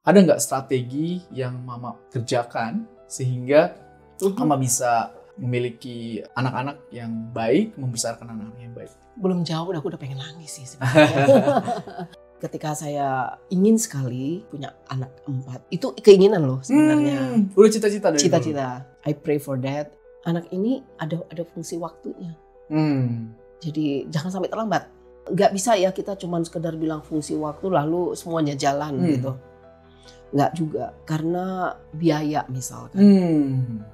Ada nggak strategi yang Mama kerjakan sehingga Mama bisa memiliki anak-anak yang baik, membesarkan anak-anak yang baik? Belum jauh, aku udah pengen nangis sih sebenarnya. Ketika saya ingin sekali punya anak 4, itu keinginan loh sebenarnya. Udah cita-cita dari dulu? Cita-cita. I pray for that. Anak ini ada fungsi waktunya. Jadi jangan sampai terlambat. Nggak bisa ya kita cuman sekedar bilang fungsi waktu lalu semuanya jalan gitu. Nggak juga, karena biaya misalkan.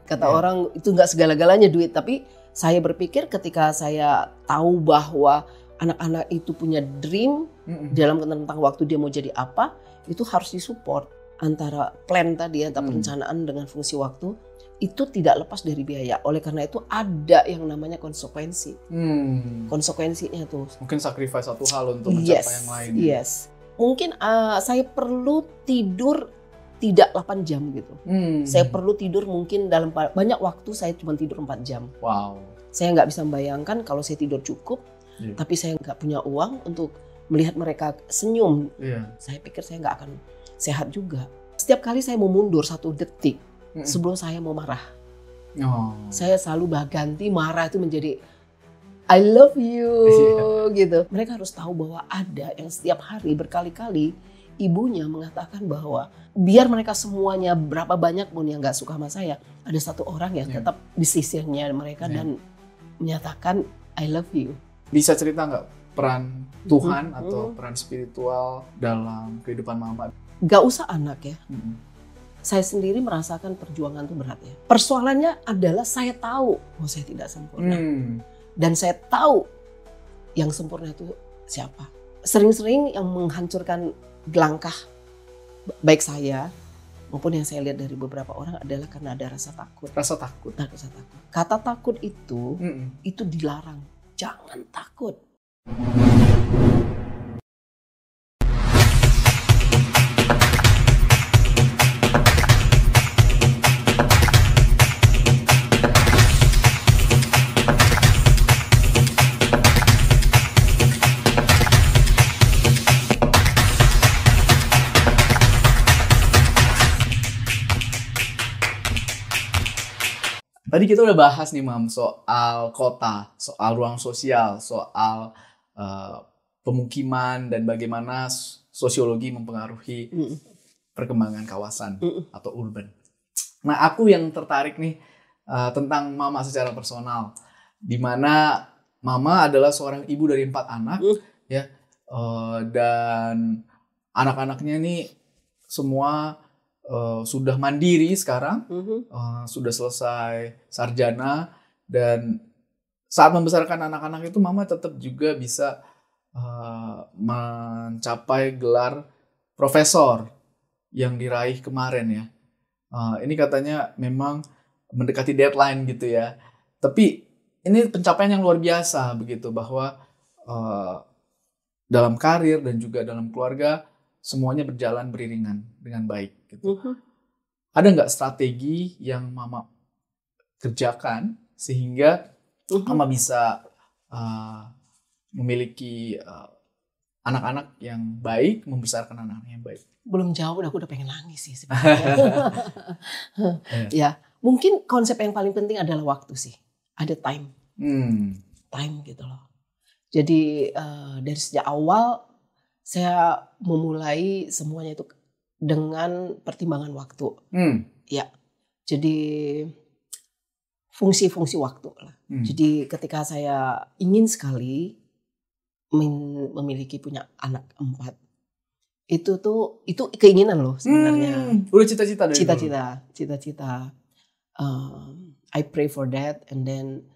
Kata orang itu nggak segala-galanya duit, tapi saya berpikir ketika saya tahu bahwa anak-anak itu punya dream dalam tentang waktu dia mau jadi apa, itu harus disupport. Antara plan tadi, antara perencanaan dengan fungsi waktu, itu tidak lepas dari biaya. Oleh karena itu ada yang namanya konsekuensi. Konsekuensinya tuh. Mungkin sacrifice satu hal untuk mencapai yang lain. Yes. Mungkin saya perlu tidur tidak 8 jam gitu. Saya perlu tidur mungkin dalam banyak waktu saya cuma tidur 4 jam. Wow. Saya nggak bisa membayangkan kalau saya tidur cukup, tapi saya nggak punya uang untuk melihat mereka senyum. Saya pikir saya nggak akan sehat juga. Setiap kali saya mau mundur 1 detik sebelum saya mau marah, saya selalu ganti marah itu menjadi I love you gitu. Mereka harus tahu bahwa ada yang setiap hari berkali-kali ibunya mengatakan bahwa biar mereka semuanya berapa banyak pun yang nggak suka sama saya, ada 1 orang yang tetap di sisinya mereka dan menyatakan I love you. Bisa cerita nggak peran Tuhan atau peran spiritual dalam kehidupan Mama? Gak usah anak ya. Saya sendiri merasakan perjuangan itu berat ya. Persoalannya adalah saya tahu bahwa saya tidak sempurna. Dan saya tahu yang sempurna itu siapa. Sering-sering yang menghancurkan langkah baik saya maupun yang saya lihat dari beberapa orang adalah karena ada rasa takut. Rasa takut. Rasa takut. Kata takut itu dilarang. Jangan takut. Tadi kita udah bahas nih Mam soal kota, soal ruang sosial, soal pemukiman dan bagaimana sosiologi mempengaruhi perkembangan kawasan atau urban. Nah aku yang tertarik nih tentang Mama secara personal, di mana Mama adalah seorang ibu dari 4 anak, ya, dan anak-anaknya nih semua sudah mandiri sekarang, sudah selesai sarjana, dan saat membesarkan anak-anak itu Mama tetap juga bisa mencapai gelar profesor yang diraih kemarin ya. Ini katanya memang mendekati deadline gitu ya. Tapi ini pencapaian yang luar biasa begitu, bahwa dalam karir dan juga dalam keluarga semuanya berjalan beriringan dengan baik gitu. Ada nggak strategi yang Mama kerjakan sehingga Mama bisa memiliki anak-anak yang baik, membesarkan anak-anak yang baik? Belum jauh, aku udah pengen nangis sih sebenarnya. Ya, mungkin konsep yang paling penting adalah waktu sih. Ada time. Time gitu loh. Jadi dari sejak awal saya memulai semuanya itu dengan pertimbangan waktu. Ya, jadi fungsi-fungsi waktu lah. Jadi ketika saya ingin sekali memiliki punya anak 4, itu keinginan loh sebenarnya. Udah cita-cita dari dulu? Cita-cita. I pray for that, and then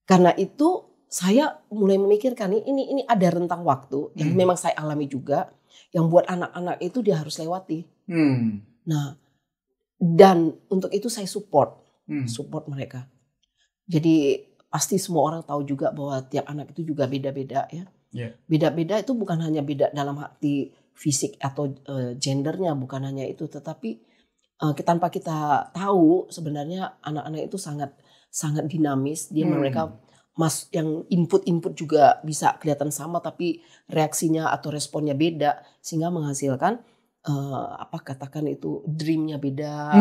karena itu saya mulai memikirkan ini ada rentang waktu yang memang saya alami juga, yang buat anak-anak itu dia harus lewati. Nah, dan untuk itu saya support mereka. Jadi pasti semua orang tahu juga bahwa tiap anak itu juga beda-beda ya. Beda-beda itu bukan hanya beda dalam arti fisik atau gendernya, bukan hanya itu, tetapi tanpa kita tahu sebenarnya anak-anak itu sangat dinamis. Mereka yang input juga bisa kelihatan sama, tapi reaksinya atau responnya beda, sehingga menghasilkan katakan itu dreamnya beda.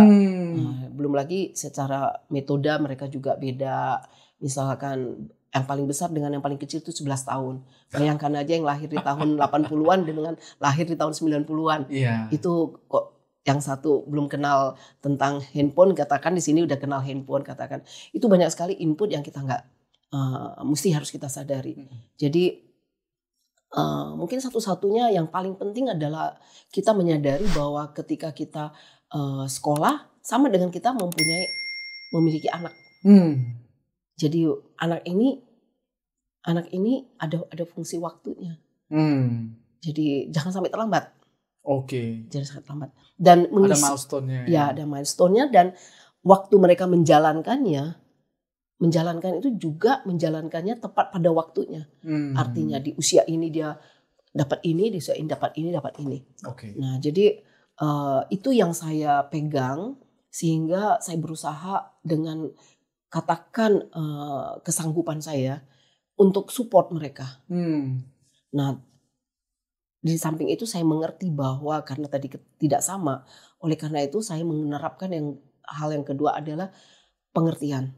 Belum lagi secara metode mereka juga beda. Misalkan yang paling besar dengan yang paling kecil itu 11 tahun. Bayangkan aja yang lahir di tahun 80-an dengan lahir di tahun 90-an. Itu kok yang satu belum kenal tentang handphone, katakan di sini udah kenal handphone, katakan. Itu banyak sekali input yang kita nggak mesti harus kita sadari. Jadi mungkin satu-satunya yang paling penting adalah kita menyadari bahwa ketika kita sekolah sama dengan kita memiliki anak. Jadi anak ini ada fungsi waktunya. Jadi jangan sampai terlambat. Jangan sampai terlambat. Dan ada milestone-nya. Ya, ada milestone-nya, dan waktu mereka menjalankan itu juga menjalankannya tepat pada waktunya. Artinya di usia ini dia dapat ini, di usia ini dapat ini. Nah, jadi itu yang saya pegang sehingga saya berusaha dengan katakan kesanggupan saya untuk support mereka. Nah, di samping itu saya mengerti bahwa karena tadi tidak sama, oleh karena itu saya menerapkan hal yang kedua adalah pengertian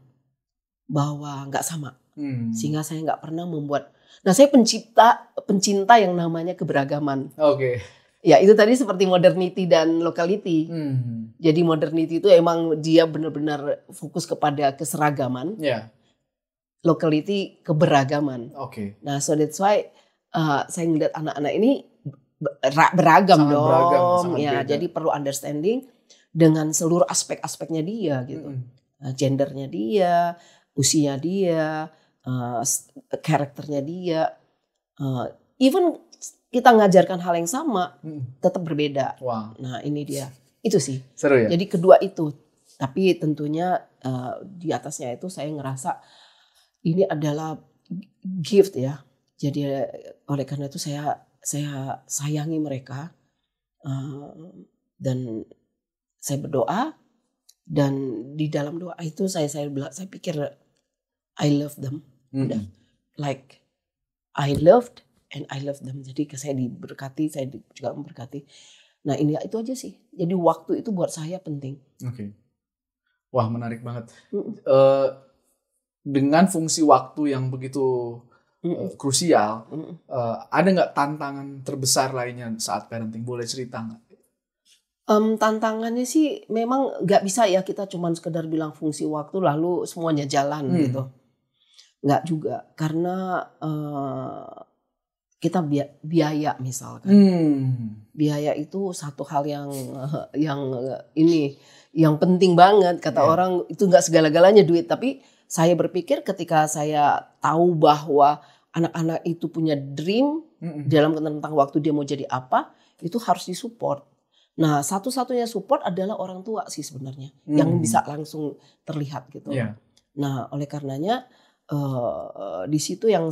bahwa nggak sama, sehingga saya nggak pernah membuat. Nah, saya pencinta yang namanya keberagaman. Ya, itu tadi seperti modernity dan locality. Jadi modernity itu emang dia benar-benar fokus kepada keseragaman. Locality keberagaman. Nah, so that's why saya ngeliat anak-anak ini beragam sangat dong. Beragam, sangat ya, beda. Jadi perlu understanding dengan seluruh aspek-aspeknya dia gitu. Gendernya dia, usia dia, karakternya dia. Even kita ngajarkan hal yang sama, tetap berbeda. Nah, ini dia. Itu sih. Seru ya? Jadi kedua itu. Tapi tentunya di atasnya itu saya ngerasa ini adalah gift ya. Jadi oleh karena itu saya sayangi mereka. Dan saya berdoa. Dan di dalam doa itu saya pikir I love them. Like I loved and I love them. Jadi saya diberkati, saya juga memberkati. Nah, ini itu aja sih. Jadi waktu itu buat saya penting. Wah, menarik banget. Dengan fungsi waktu yang begitu krusial, ada nggak tantangan terbesar lainnya saat parenting? Boleh cerita nggak? Tantangannya sih memang nggak bisa ya kita cuman sekedar bilang fungsi waktu lalu semuanya jalan gitu. Nggak juga, karena kita biaya misalkan. Biaya itu satu hal yang penting banget. Kata orang itu nggak segala-galanya duit. Tapi saya berpikir ketika saya tahu bahwa anak-anak itu punya dream dalam tentang waktu dia mau jadi apa, itu harus disupport. Nah, satu-satunya support adalah orang tua sih sebenarnya yang bisa langsung terlihat gitu. Nah, oleh karenanya di situ yang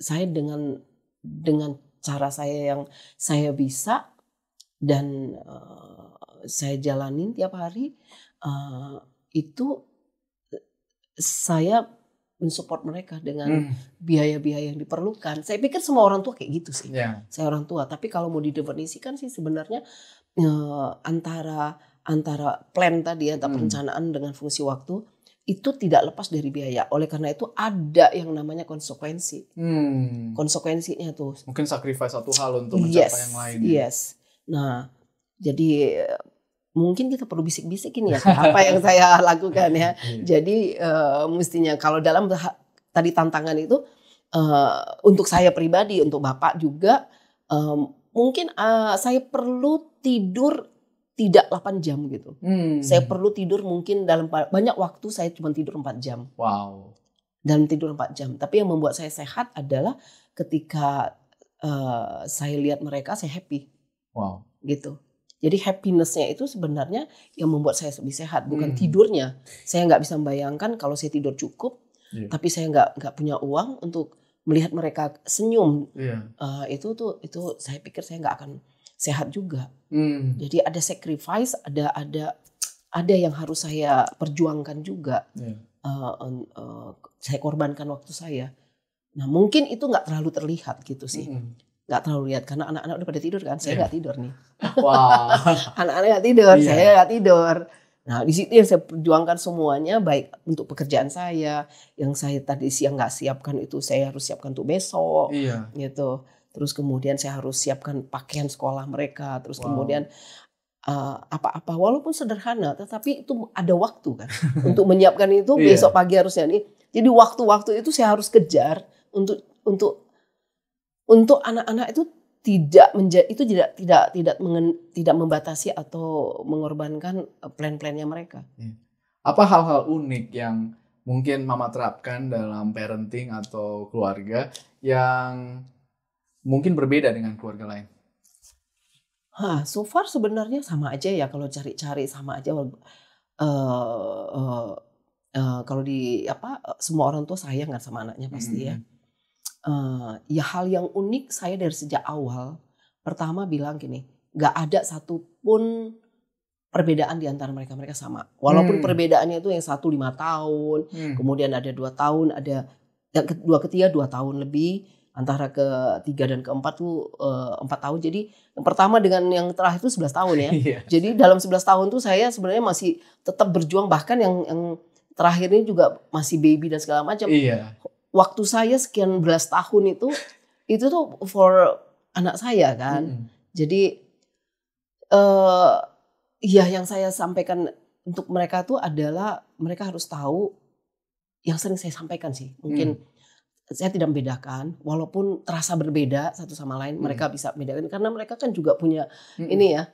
saya dengan cara saya yang saya bisa dan saya jalanin tiap hari, itu saya mensupport mereka dengan biaya-biaya yang diperlukan. Saya pikir semua orang tua kayak gitu sih. Saya orang tua, tapi kalau mau didefinisikan sih sebenarnya antara plan tadi, antara perencanaan dengan fungsi waktu itu tidak lepas dari biaya. Oleh karena itu ada yang namanya konsekuensi. Konsekuensinya tuh. Mungkin sacrifice satu hal untuk mencapai yang lain. Nah, jadi mungkin kita perlu bisik-bisikin ya apa yang saya lakukan ya. Jadi mestinya kalau dalam tadi tantangan itu untuk saya pribadi, untuk Bapak juga mungkin saya perlu tidur tidak 8 jam gitu. Saya perlu tidur mungkin dalam banyak waktu saya cuma tidur 4 jam. Dalam tidur 4 jam. Tapi yang membuat saya sehat adalah ketika saya lihat mereka saya happy. Gitu. Jadi happiness-nya itu sebenarnya yang membuat saya lebih sehat, bukan tidurnya. Saya nggak bisa membayangkan kalau saya tidur cukup, tapi saya nggak punya uang untuk melihat mereka senyum. Itu saya pikir saya nggak akan sehat juga. Jadi ada sacrifice, ada yang harus saya perjuangkan juga. Saya korbankan waktu saya. Nah, mungkin itu nggak terlalu terlihat gitu sih. nggak terlalu lihat karena anak-anak udah pada tidur kan, saya nggak tidur nih. Wah. Anak-anak nggak tidur, Iya. saya nggak tidur. Nah di situ yang saya perjuangkan semuanya, baik untuk pekerjaan saya, yang saya tadi siang nggak siapkan itu saya harus siapkan untuk besok, Iya. gitu. Terus kemudian saya harus siapkan pakaian sekolah mereka, terus Wow. kemudian apa-apa walaupun sederhana, tetapi itu ada waktu kan untuk menyiapkan itu. Iya. Besok pagi harusnya nih. Jadi waktu-waktu itu saya harus kejar untuk anak-anak itu tidak membatasi atau mengorbankan plan-plannya mereka. Apa hal-hal unik yang mungkin Mama terapkan dalam parenting atau keluarga yang mungkin berbeda dengan keluarga lain? So far sebenarnya sama aja ya, kalau cari-cari sama aja. Kalau semua orang tua sayang kan sama anaknya pasti ya. Ya hal yang unik saya dari sejak awal pertama bilang gini, nggak ada satupun perbedaan di antara mereka sama. Walaupun perbedaannya itu yang 1 5 tahun, kemudian ada 2 tahun, ada yang kedua ketiga 2 tahun lebih, antara ketiga dan keempat tuh 4 tahun. Jadi yang pertama dengan yang terakhir itu 11 tahun ya. Iya. Jadi dalam 11 tahun tuh saya sebenarnya masih tetap berjuang, bahkan yang terakhir ini juga masih baby dan segala macam. Iya. Waktu saya sekian belas tahun itu tuh for anak saya kan. Jadi ya yang saya sampaikan untuk mereka tuh adalah mereka harus tahu yang sering saya sampaikan sih. Mungkin saya tidak membedakan, walaupun terasa berbeda satu sama lain, mereka bisa membedakan karena mereka kan juga punya ini ya,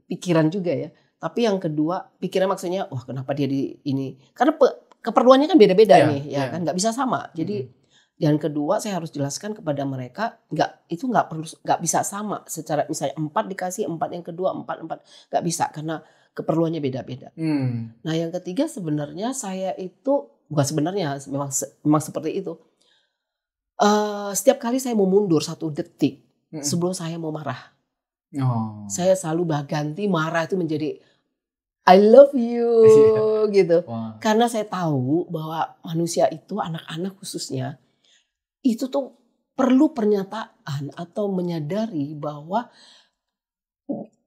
pikiran juga ya. Tapi yang kedua, pikiran maksudnya, wah kenapa dia di ini? Karena keperluannya kan beda-beda nih, ya kan, nggak bisa sama. Jadi yang kedua saya harus jelaskan kepada mereka, nggak bisa sama. Secara misalnya 4 dikasih 4, yang kedua 4, nggak bisa karena keperluannya beda-beda. Nah yang ketiga sebenarnya saya itu bukan sebenarnya, memang seperti itu. Setiap kali saya mau mundur 1 detik sebelum saya mau marah, saya selalu ganti marah itu menjadi I love you gitu. Karena saya tahu bahwa manusia itu, anak-anak khususnya, itu tuh perlu pernyataan atau menyadari bahwa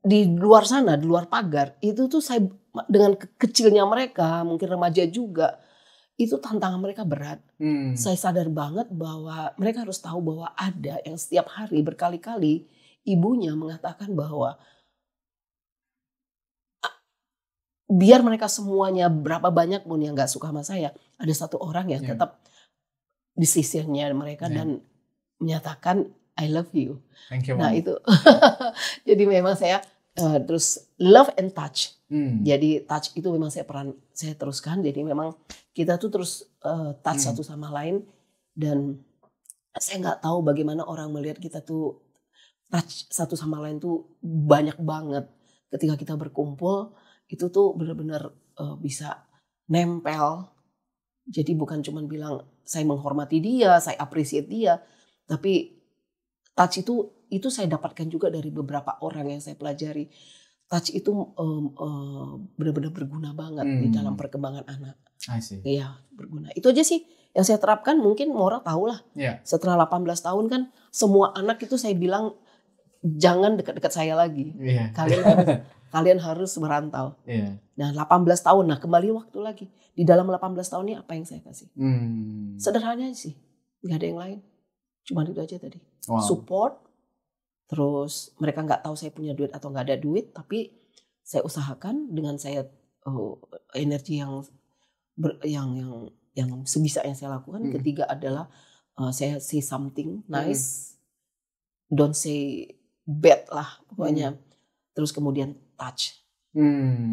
di luar sana, di luar pagar itu tuh saya dengan kecilnya mereka, mungkin remaja juga, itu tantangan mereka berat. Saya sadar banget bahwa mereka harus tahu bahwa ada yang setiap hari berkali-kali ibunya mengatakan bahwa biar mereka semuanya berapa banyak pun yang gak suka sama saya, ada 1 orang yang tetap decision-nya mereka dan menyatakan I love you. Thank you, Nah Mom. itu jadi memang saya terus love and touch. Jadi touch itu memang saya teruskan. Jadi memang kita tuh terus touch satu sama lain, dan saya nggak tahu bagaimana orang melihat kita tuh touch satu sama lain tuh banyak banget. Ketika kita berkumpul itu tuh benar-benar bisa nempel. Jadi bukan cuma bilang saya menghormati dia, saya appreciate dia, tapi touch itu saya dapatkan juga dari beberapa orang yang saya pelajari. Touch itu benar-benar berguna banget di dalam perkembangan anak. Iya, berguna. Itu aja sih yang saya terapkan. Mungkin Mora tahu lah. Setelah 18 tahun kan semua anak itu saya bilang jangan dekat-dekat saya lagi. Kalian harus merantau. Nah 18 tahun, nah kembali waktu lagi. Di dalam 18 tahun ini apa yang saya kasih? Sederhana sih, nggak ada yang lain. Cuma itu aja tadi. Support. Terus mereka nggak tahu saya punya duit atau nggak ada duit, tapi saya usahakan dengan saya energi yang sebisa yang saya lakukan. Ketiga adalah saya say something nice, don't say bad lah pokoknya. Terus kemudian touch.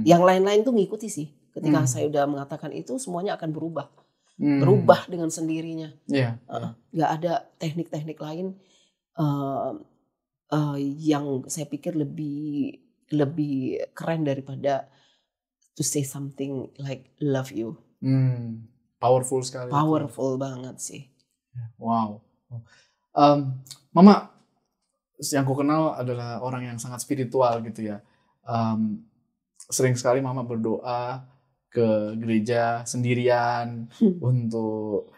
Yang lain-lain tuh ngikuti sih. Ketika saya udah mengatakan itu, semuanya akan berubah. Berubah dengan sendirinya. Nggak ada teknik-teknik lain yang saya pikir lebih keren daripada to say something like love you. Powerful sekali. Powerful banget sih. Wow. Mama, yang ku kenal adalah orang yang sangat spiritual gitu ya. Sering sekali Mama berdoa ke gereja sendirian untuk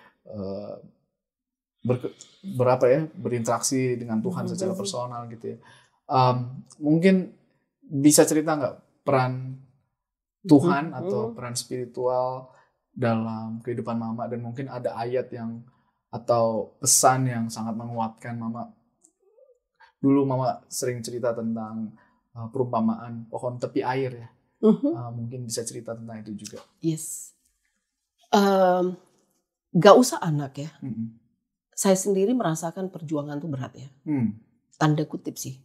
berinteraksi dengan Tuhan secara personal gitu ya. Mungkin bisa cerita nggak peran Tuhan atau peran spiritual dalam kehidupan Mama, dan mungkin ada ayat atau pesan yang sangat menguatkan Mama. Dulu Mama sering cerita tentang perumpamaan pohon tepi air ya. Mungkin bisa cerita tentang itu juga. Yes. Gak usah anak ya. Saya sendiri merasakan perjuangan tuh berat ya. Tanda kutip sih.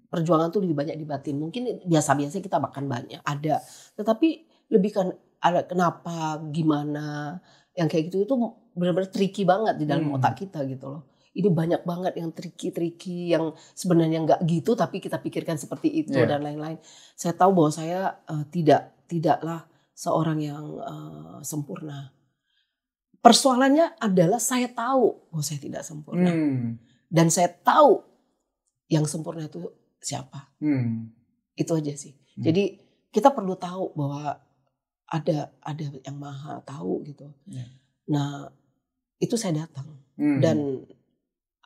Perjuangan tuh lebih banyak di batin. Mungkin biasa-biasa kita makan banyak, ada. Tetapi lebih kan ada kenapa, gimana, yang kayak gitu itu benar-benar tricky banget di dalam otak kita gitu loh. Ini banyak banget yang tricky yang sebenarnya nggak gitu tapi kita pikirkan seperti itu dan lain-lain. Saya tahu bahwa saya tidaklah seorang yang sempurna. Persoalannya adalah saya tahu bahwa saya tidak sempurna. Dan saya tahu yang sempurna itu siapa. Itu aja sih. Jadi kita perlu tahu bahwa ada yang maha tahu gitu. Nah, itu saya datang. Dan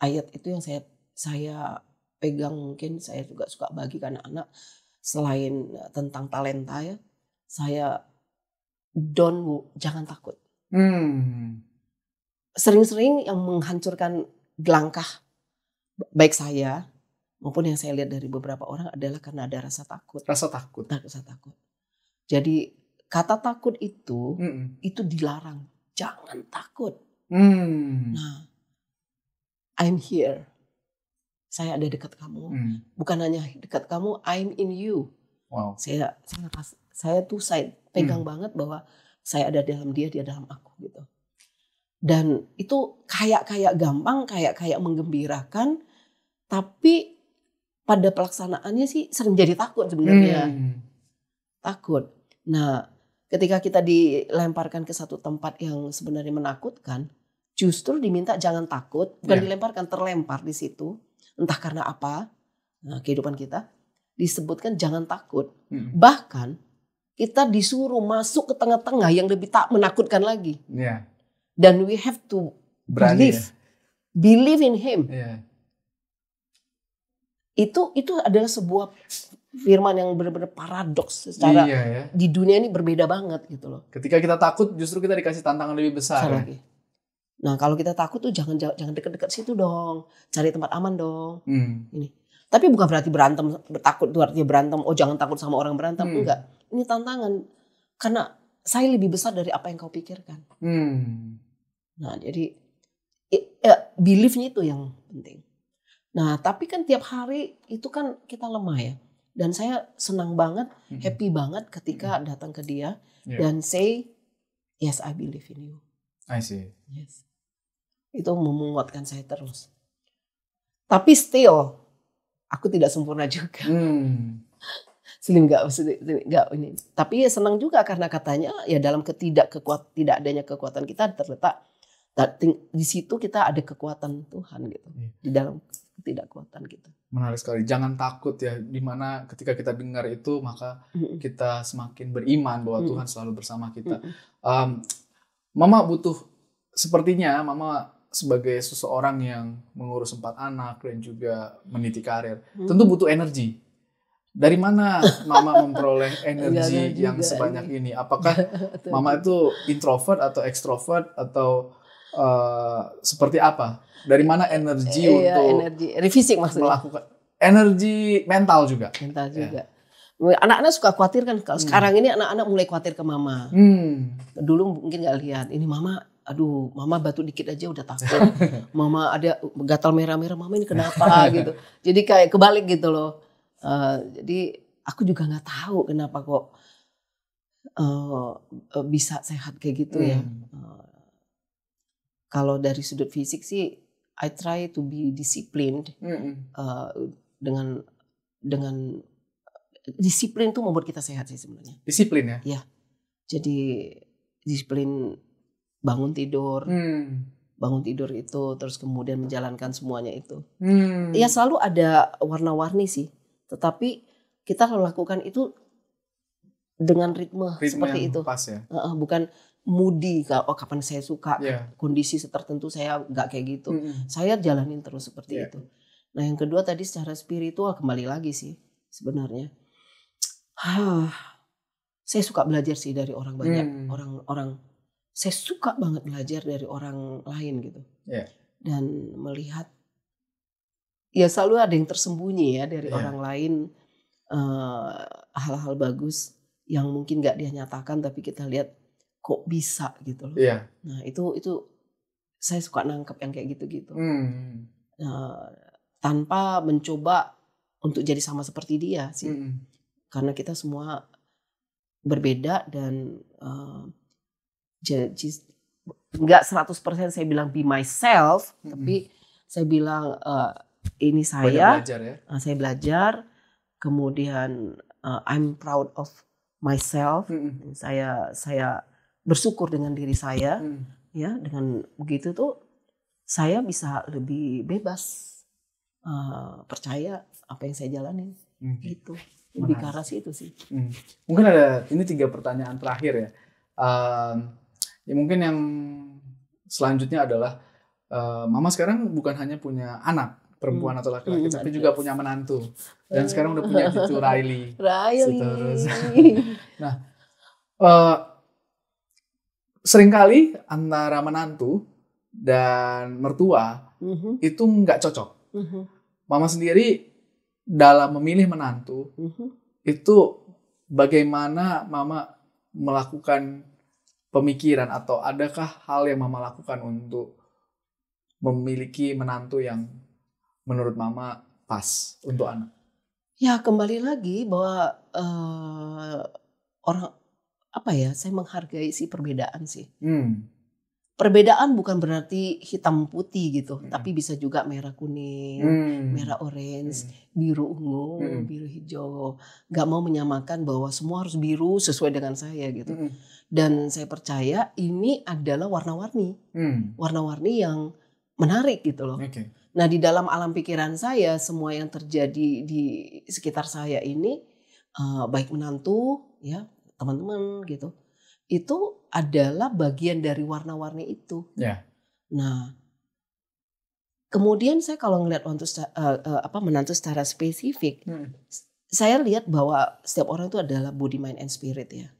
ayat itu yang saya pegang, mungkin saya juga suka bagi ke anak-anak. Selain tentang talenta ya, saya jangan takut. Sering-sering yang menghancurkan langkah baik saya maupun yang saya lihat dari beberapa orang adalah karena ada rasa takut. Rasa takut. Jadi kata takut itu dilarang. Jangan takut. Nah, I'm here. Saya ada dekat kamu. Bukan hanya dekat kamu, I'm in you. Wow. Saya pegang banget bahwa saya ada dalam dia dalam aku gitu. Dan itu kayak gampang, kayak menggembirakan, tapi pada pelaksanaannya sih sering jadi takut sebenarnya. Takut. Nah, ketika kita dilemparkan ke satu tempat yang sebenarnya menakutkan, justru diminta jangan takut, bukan dilemparkan, terlempar di situ. Entah karena apa, kehidupan kita disebutkan jangan takut. Bahkan kita disuruh masuk ke tengah-tengah yang lebih tak menakutkan lagi. Dan we have to believe in him. Itu adalah sebuah firman yang benar-benar paradoks secara di dunia ini berbeda banget gitu loh. Ketika kita takut justru kita dikasih tantangan lebih besar. Lagi. Nah, kalau kita takut tuh jangan dekat-dekat situ dong. Cari tempat aman dong. Ini. Tapi bukan berarti berantem, takut itu artinya berantem. Oh, jangan takut sama orang berantem. Enggak. Ini tantangan. Karena saya lebih besar dari apa yang kau pikirkan. Nah, jadi belief-nya itu yang penting. Nah, tapi kan tiap hari itu kan kita lemah ya. Dan saya senang banget, happy banget ketika datang ke dia dan say, yes, I believe in you. I see. Yes. Itu menguatkan saya terus. Tapi still, aku tidak sempurna juga. Slim enggak ini. Tapi ya senang juga karena katanya ya dalam tidak adanya kekuatan kita terletak di situ kita ada kekuatan Tuhan gitu. Di dalam ketidakkuatan kita. Menarik sekali. Jangan takut ya. Dimana ketika kita dengar itu maka kita semakin beriman bahwa Tuhan selalu bersama kita. Mama sepertinya Mama sebagai seseorang yang mengurus 4 anak dan juga meniti karir, tentu butuh energi. Dari mana Mama memperoleh energi yang sebanyak ini? Apakah Mama itu introvert atau ekstrovert atau seperti apa? Dari mana energi untuk fisik maksudnya? Melakukan energi mental juga. Anak-anak suka khawatir kan. Sekarang ini anak-anak mulai khawatir ke Mama. Dulu mungkin nggak lihat. Ini Mama, Mama batuk dikit aja udah takut. Mama ada gatal merah-merah. Mama ini kenapa gitu. Jadi kayak kebalik gitu loh. Jadi aku juga nggak tahu kenapa kok bisa sehat kayak gitu ya. Kalau dari sudut fisik sih, I try to be disciplined. Dengan disiplin itu membuat kita sehat sih sebenarnya. Disiplin ya? Ya. Jadi disiplin bangun tidur itu, terus kemudian menjalankan semuanya itu. Ya selalu ada warna-warni sih. Tetapi kita kalau lakukan itu dengan ritme seperti yang itu. Pas ya. Bukan moody, kapan saya suka, kondisi tertentu saya nggak kayak gitu. Saya jalanin terus seperti itu. Nah yang kedua tadi secara spiritual kembali lagi sih sebenarnya. Saya suka belajar sih dari orang banyak, orang saya suka banget belajar dari orang lain gitu. Dan melihat ya selalu ada yang tersembunyi ya dari orang lain, hal-hal bagus yang mungkin nggak dia nyatakan tapi kita lihat kok bisa gitu loh. Nah itu saya suka nangkep yang kayak gitu-gitu. Tanpa mencoba untuk jadi sama seperti dia sih. Karena kita semua berbeda dan nggak 100% saya bilang be myself, tapi saya bilang ini saya. Belajar ya. Saya belajar, kemudian I'm proud of myself. Saya bersyukur dengan diri saya, ya dengan begitu tuh saya bisa lebih bebas percaya apa yang saya jalanin, gitu. Lebih ke arah situ sih. Mungkin ada ini 3 pertanyaan terakhir ya. Ya mungkin yang selanjutnya adalah Mama sekarang bukan hanya punya anak perempuan atau laki-laki, tapi juga punya menantu. Dan sekarang udah punya cucu Riley. Nah, seringkali antara menantu dan mertua itu nggak cocok. Mama sendiri dalam memilih menantu itu bagaimana Mama melakukan pemikiran atau adakah hal yang Mama lakukan untuk memiliki menantu yang menurut Mama pas untuk anak? Ya kembali lagi bahwa saya menghargai si perbedaan sih. Perbedaan bukan berarti hitam putih gitu, tapi bisa juga merah kuning, merah orange, biru ungu, biru hijau. Gak mau menyamakan bahwa semua harus biru sesuai dengan saya gitu. Dan saya percaya ini adalah warna-warni, warna-warni yang menarik gitu loh. Nah di dalam alam pikiran saya semua yang terjadi di sekitar saya ini, baik menantu, ya teman-teman gitu. Itu adalah bagian dari warna-warni itu. Nah, kemudian saya kalau ngelihat menantu secara spesifik, saya lihat bahwa setiap orang itu adalah body, mind, and spirit ya.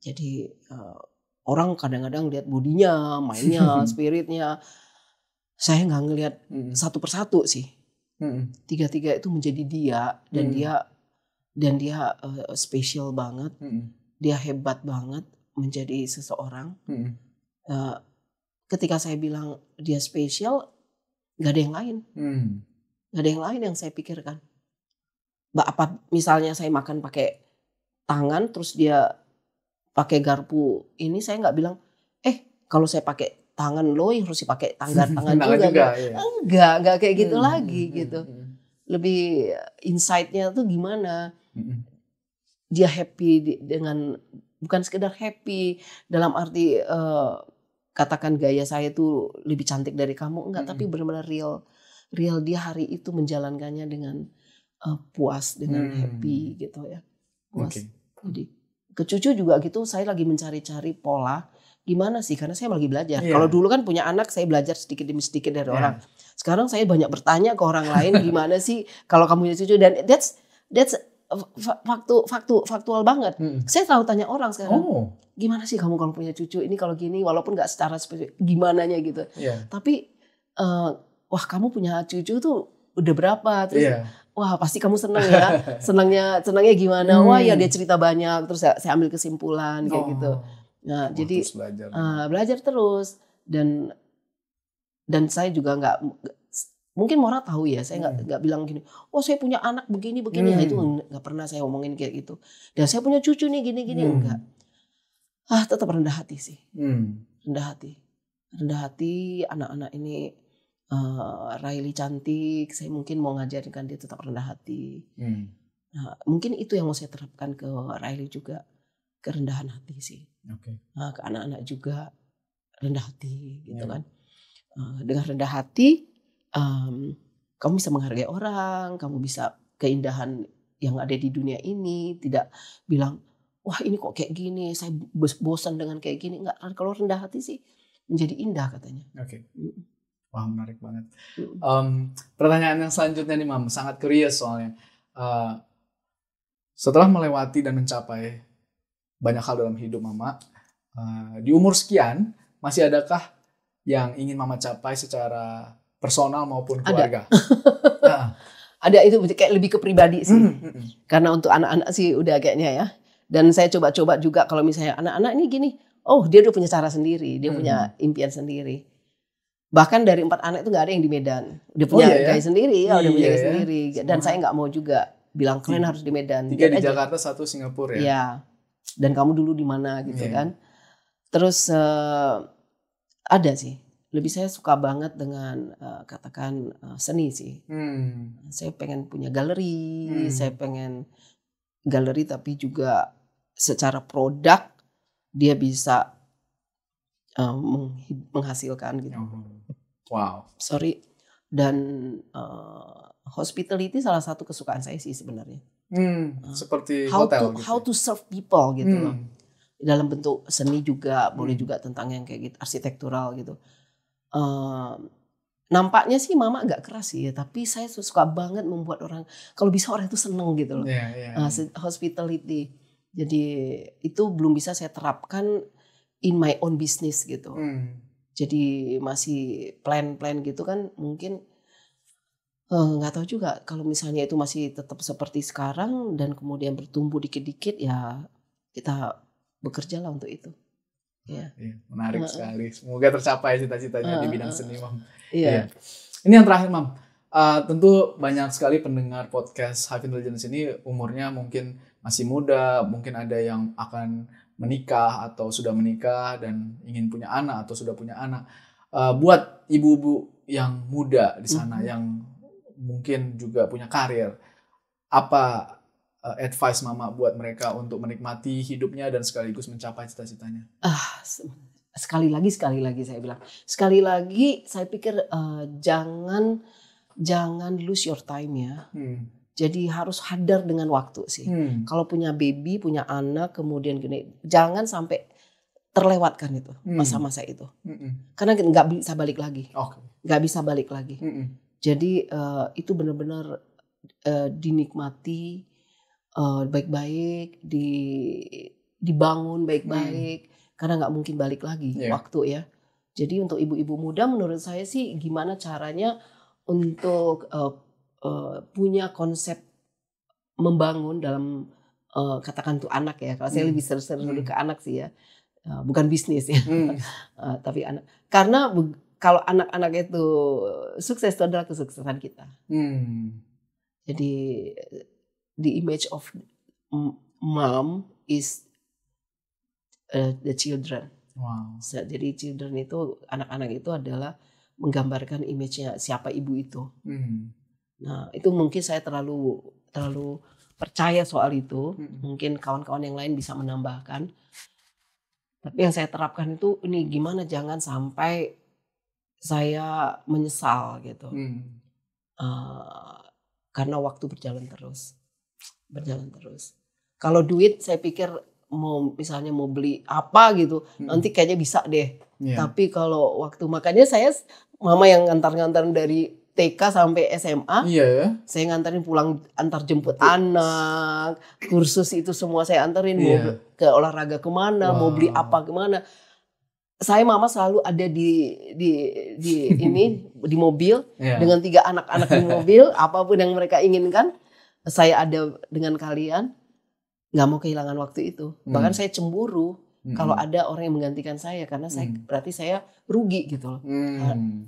Jadi orang kadang-kadang lihat bodinya, mindnya, spiritnya. Saya nggak ngelihat satu persatu sih. Tiga-tiga itu menjadi dia dan dia spesial banget. Dia hebat banget menjadi seseorang. Ketika saya bilang dia spesial, gak ada yang lain. Gak ada yang lain yang saya pikirkan. Apa misalnya saya makan pakai tangan, terus dia pakai garpu ini, saya gak bilang, kalau saya pakai tangan lo yang harus dipakai tangan juga. Enggak kayak gitu lagi gitu. Lebih insight-nya tuh gimana? Dia happy dengan, bukan sekedar happy dalam arti katakan gaya saya tuh lebih cantik dari kamu, enggak, tapi benar-benar real dia hari itu menjalankannya dengan puas, dengan happy gitu ya, puas. Jadi ke cucu juga gitu, saya lagi mencari-cari pola gimana sih, karena saya lagi belajar. Kalau dulu kan punya anak saya belajar sedikit demi sedikit dari orang. Sekarang saya banyak bertanya ke orang lain gimana sih kalau kamu punya cucu, dan that's faktual banget. Saya selalu tanya orang sekarang, gimana sih kamu kalau punya cucu ini, kalau gini, walaupun nggak secara spesifik gimananya gitu. Tapi wah kamu punya cucu tuh udah berapa? Terus wah pasti kamu seneng ya. senangnya gimana? Wah ya dia cerita banyak. Terus saya ambil kesimpulan kayak gitu. Nah jadi belajar terus, dan saya juga nggak, mungkin Mora tahu ya, saya nggak bilang gini, saya punya anak begini, nah, itu nggak pernah saya omongin kayak gitu. Dan saya punya cucu nih gini, enggak. Tetap rendah hati sih, rendah hati. Anak-anak ini Riley cantik, saya mungkin mau ngajarin dia tetap rendah hati. Nah, mungkin itu yang mau saya terapkan ke Riley juga, kerendahan hati sih. Nah, ke anak-anak juga rendah hati gitu kan. Dengan rendah hati kamu bisa menghargai orang, kamu bisa keindahan yang ada di dunia ini, tidak bilang wah ini kok kayak gini, saya bosan dengan kayak gini. Enggak, kalau rendah hati sih menjadi indah katanya. Oke. Wah, menarik banget. Pertanyaan yang selanjutnya nih Mam, sangat curious soalnya. Setelah melewati dan mencapai banyak hal dalam hidup Mama, di umur sekian, masih adakah yang ingin Mama capai secara personal maupun keluarga? Ada, itu kayak lebih ke pribadi sih. Karena untuk anak-anak sih udah kayaknya ya. Dan saya coba-coba juga kalau misalnya anak-anak ini gini, oh dia udah punya cara sendiri, dia punya impian sendiri. Bahkan dari 4 anak itu nggak ada yang di Medan, udah punya gaya sendiri, udah punya gaya sendiri. Dan saya nggak mau juga bilang kalian harus di Medan. 3 di Jakarta, 1 Singapura ya. Iya. Dan kamu dulu di mana gitu kan. Terus ada sih. Lebih saya suka banget dengan katakan seni sih. Saya pengen punya galeri, saya pengen galeri tapi juga secara produk dia bisa menghasilkan gitu. Wow. Sorry. Dan hospitality salah satu kesukaan saya sih sebenarnya. Seperti hotel gitu. How to serve people gitu loh. Dalam bentuk seni juga, boleh juga tentang yang kayak gitu, arsitektural gitu. Nampaknya sih Mama agak keras sih ya, tapi saya suka banget membuat orang, kalau bisa orang itu seneng gitu loh. Hospitality. Jadi itu belum bisa saya terapkan in my own business gitu. Jadi masih plan-plan gitu kan, mungkin nggak tahu juga kalau misalnya itu masih tetap seperti sekarang dan kemudian bertumbuh dikit-dikit, ya kita bekerja lah untuk itu. Iya, menarik sekali. Semoga tercapai cita-citanya di bidang seni, Mam. Iya. Ini yang terakhir, Mam. Tentu banyak sekali pendengar podcast Hive Intelligence ini umurnya mungkin masih muda, mungkin ada yang akan menikah atau sudah menikah dan ingin punya anak atau sudah punya anak. Buat ibu-ibu yang muda di sana yang mungkin juga punya karir, apa advice Mama buat mereka untuk menikmati hidupnya dan sekaligus mencapai cita-citanya? Sekali lagi saya bilang. Sekali lagi saya pikir jangan lose your time ya. Jadi harus hadar dengan waktu sih. Kalau punya baby, punya anak, kemudian gini, jangan sampai terlewatkan itu masa-masa itu. Karena nggak bisa balik lagi. Nggak bisa balik lagi. Jadi itu benar-benar dinikmati baik-baik, dibangun baik-baik, karena nggak mungkin balik lagi waktu ya. Jadi untuk ibu-ibu muda menurut saya sih gimana caranya untuk punya konsep membangun dalam katakan tuh anak ya. Kalau saya lebih seru ke anak sih ya, bukan bisnis ya, tapi anak. Karena kalau anak-anak itu sukses itu adalah kesuksesan kita. Jadi the image of mom is the children. Wow. Jadi children itu, anak-anak itu adalah menggambarkan image-nya siapa ibu itu. Nah itu mungkin saya terlalu percaya soal itu. Mungkin kawan-kawan yang lain bisa menambahkan. Tapi yang saya terapkan itu ini gimana jangan sampai saya menyesal gitu. Karena waktu berjalan terus. Kalau duit saya pikir misalnya mau beli apa gitu, nanti kayaknya bisa deh. Tapi kalau waktu, makanya saya Mama yang ngantar-ngantarin dari TK sampai SMA, saya ngantarin pulang, antar jemput anak, kursus itu semua saya antarin, mau ke olahraga kemana, mau beli apa kemana. Saya Mama selalu ada di mobil dengan 3 anak-anak di mobil, apapun yang mereka inginkan, saya ada dengan kalian. Nggak mau kehilangan waktu itu. Bahkan saya cemburu kalau ada orang yang menggantikan saya, karena saya berarti saya rugi gitu loh.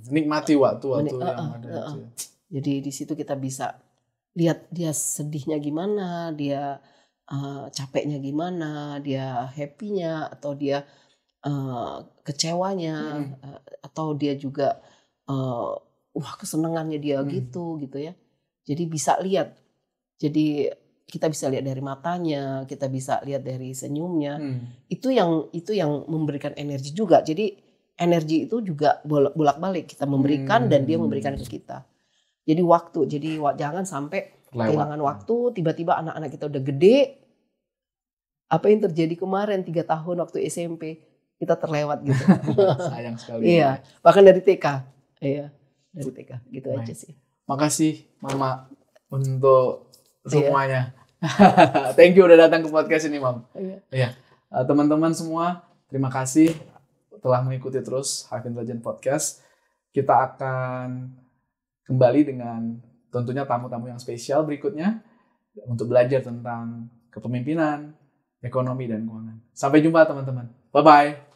Nikmati waktu yang ada. Jadi di situ kita bisa lihat dia sedihnya gimana, dia capeknya gimana, dia happy-nya atau dia kecewanya, atau dia juga kesenangannya dia gitu ya. Jadi bisa lihat. Jadi kita bisa lihat dari matanya, kita bisa lihat dari senyumnya. Itu yang memberikan energi juga. Jadi energi itu juga bolak-balik kita memberikan dan dia memberikan ke kita. Jadi waktu, jangan sampai kehilangan waktu. Tiba-tiba anak-anak kita udah gede, apa yang terjadi kemarin 3 tahun waktu SMP kita terlewat gitu. Sayang sekali. Iya, bahkan dari TK. Iya, dari TK gitu Baik. aja sih. Makasih Mama untuk semuanya. Thank you udah datang ke podcast ini, Mam. Iya. Teman-teman semua, terima kasih telah mengikuti terus Hive Intelligence Podcast. Kita akan kembali dengan tentunya tamu-tamu yang spesial berikutnya untuk belajar tentang kepemimpinan, ekonomi, dan keuangan. Sampai jumpa teman-teman. Bye-bye.